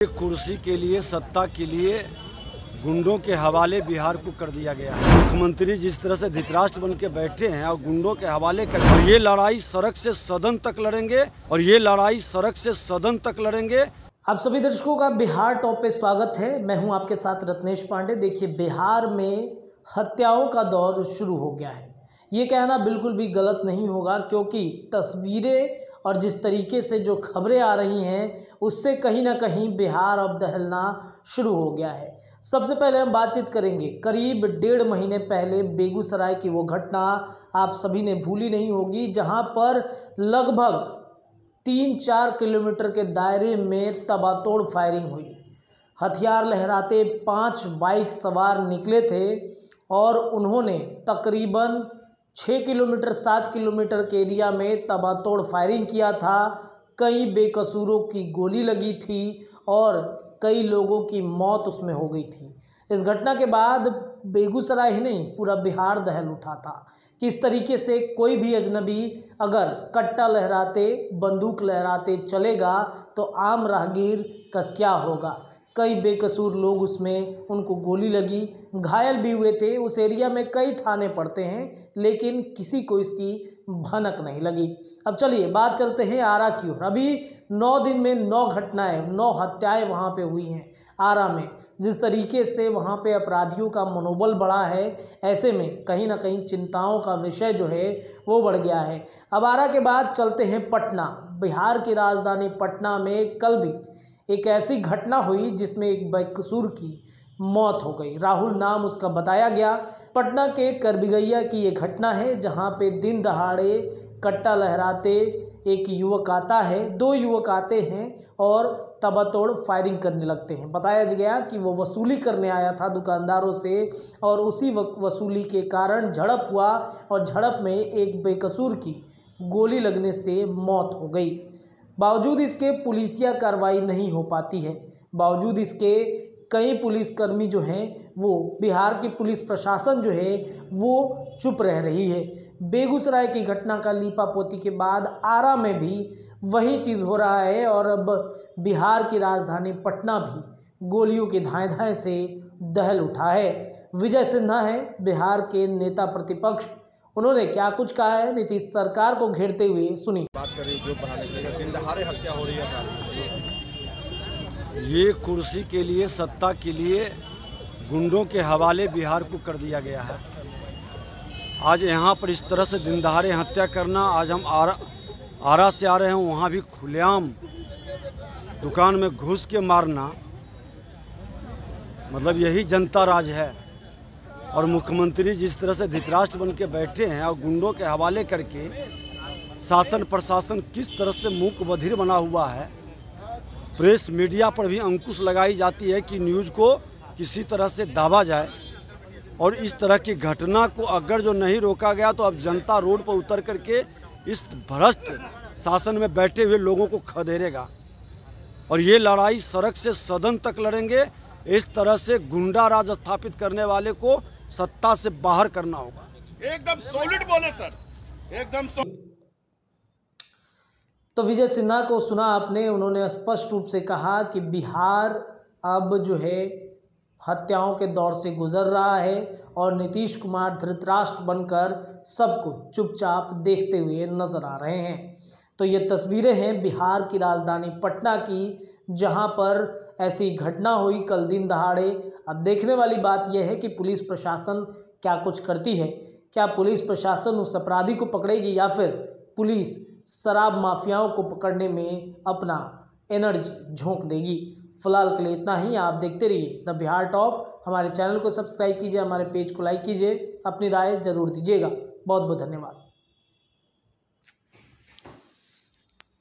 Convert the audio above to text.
कुर्सी के लिए, सत्ता के लिए गुंडों के हवाले बिहार को कर दिया गया है। मुख्यमंत्री जिस तरह से धृतराष्ट्र बन के बैठे हैं और गुंडों के हवाले कर, और ये लड़ाई सड़क से सदन तक लड़ेंगे, और ये लड़ाई सड़क से सदन तक लड़ेंगे। आप सभी दर्शकों का बिहार टॉप पे स्वागत है। मैं हूं आपके साथ रत्नेश पांडे। देखिए, बिहार में हत्याओं का दौर शुरू हो गया है। ये कहना बिल्कुल भी गलत नहीं होगा, क्योंकि तस्वीरें और जिस तरीके से जो खबरें आ रही हैं उससे कहीं ना कहीं बिहार अब दहलना शुरू हो गया है। सबसे पहले हम बातचीत करेंगे करीब 1.5 महीने पहले बेगूसराय की वो घटना आप सभी ने भूली नहीं होगी, जहां पर लगभग 3-4 किलोमीटर के दायरे में तबातोड़ फायरिंग हुई। हथियार लहराते 5 बाइक सवार निकले थे और उन्होंने तकरीबन 6 किलोमीटर 7 किलोमीटर के एरिया में तबातोड़ फायरिंग किया था। कई बेकसूरों की गोली लगी थी और कई लोगों की मौत उसमें हो गई थी। इस घटना के बाद बेगूसराय ही नहीं, पूरा बिहार दहल उठा था। किस तरीके से कोई भी अजनबी अगर कट्टा लहराते, बंदूक लहराते चलेगा तो आम राहगीर का क्या होगा। कई बेकसूर लोग उसमें, उनको गोली लगी, घायल भी हुए थे। उस एरिया में कई थाने पड़ते हैं, लेकिन किसी को इसकी भनक नहीं लगी। अब चलिए बात चलते हैं आरा की ओर। अभी 9 दिन में 9 घटनाएं, 9 हत्याएं वहां पे हुई हैं आरा में। जिस तरीके से वहां पे अपराधियों का मनोबल बढ़ा है, ऐसे में कहीं ना कहीं चिंताओं का विषय जो है वो बढ़ गया है। अब आरा के बाद चलते हैं पटना। बिहार की राजधानी पटना में कल भी एक ऐसी घटना हुई जिसमें एक बेकसूर की मौत हो गई। राहुल नाम उसका बताया गया। पटना के करबिगैया की ये घटना है, जहां पे दिन दहाड़े कट्टा लहराते एक युवक आता है, 2 युवक आते हैं और तबातोड़ फायरिंग करने लगते हैं। बताया गया कि वो वसूली करने आया था दुकानदारों से और उसी वसूली के कारण झड़प हुआ और झड़प में एक बेकसूर की गोली लगने से मौत हो गई। बावजूद इसके पुलिसिया कार्रवाई नहीं हो पाती है। बावजूद इसके कई पुलिसकर्मी जो हैं, वो बिहार की पुलिस प्रशासन जो है वो चुप रह रही है। बेगूसराय की घटना का लीपापोती के बाद आरा में भी वही चीज़ हो रहा है और अब बिहार की राजधानी पटना भी गोलियों के धाए धाए से दहल उठा है। विजय सिन्हा है बिहार के नेता प्रतिपक्ष। उन्होंने क्या कुछ कहा है नीतीश सरकार को घेरते हुए, सुनिए। बात करें जो बढ़ाने के लिए दिन दहाड़े हत्या हो रही है। ये कुर्सी के लिए, सत्ता के लिए गुंडों के हवाले बिहार को कर दिया गया है। आज यहाँ पर इस तरह से दिन दहाड़े हत्या करना, आज हम आरा से आ रहे हैं, वहाँ भी खुलेआम दुकान में घुस के मारना, मतलब यही जनता राज है। और मुख्यमंत्री जिस तरह से धृतराष्ट्र बन के बैठे हैं और गुंडों के हवाले करके शासन प्रशासन किस तरह से मूक बधिर बना हुआ है। प्रेस मीडिया पर भी अंकुश लगाई जाती है कि न्यूज़ को किसी तरह से दाबा जाए, और इस तरह की घटना को अगर जो नहीं रोका गया तो अब जनता रोड पर उतर करके इस भ्रष्ट शासन में बैठे हुए लोगों को खदेड़ेगा। और ये लड़ाई सड़क से सदन तक लड़ेंगे। इस तरह से गुंडा राज स्थापित करने वाले को सत्ता से बाहर करना होगा। एकदम सॉलिड बोले सर, एकदम तो विजय सिन्हा को सुना आपने। उन्होंने स्पष्ट रूप से कहा कि बिहार अब जो है हत्याओं के दौर से गुजर रहा है और नीतीश कुमार धृतराष्ट्र बनकर सबको चुपचाप देखते हुए नजर आ रहे हैं। तो ये तस्वीरें हैं बिहार की राजधानी पटना की, जहां पर ऐसी घटना हुई कल दिन दहाड़े। अब देखने वाली बात यह है कि पुलिस प्रशासन क्या कुछ करती है। क्या पुलिस प्रशासन उस अपराधी को पकड़ेगी या फिर पुलिस शराब माफियाओं को पकड़ने में अपना एनर्जी झोंक देगी। फिलहाल के लिए इतना ही। आप देखते रहिए द बिहार टॉप। हमारे चैनल को सब्सक्राइब कीजिए, हमारे पेज को लाइक कीजिए, अपनी राय जरूर दीजिएगा। बहुत बहुत धन्यवाद।